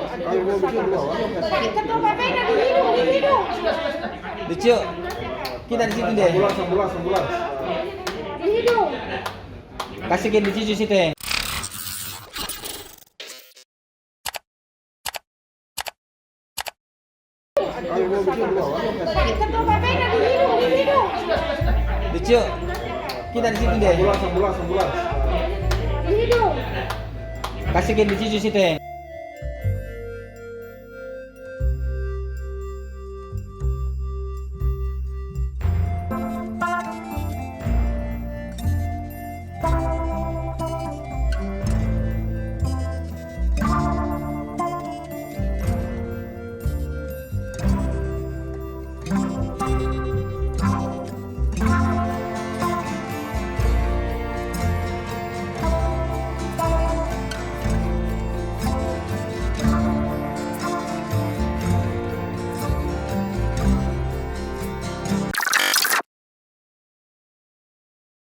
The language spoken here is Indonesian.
Ketua PPN di hidung. Lucu. Kita di situ deh. Sebulan. Di hidung. Kasih di situ situ. Ketua PPN di hidung. Lucu. Kita di situ deh. Sebulan. Di hidung. Kasih di situ situ.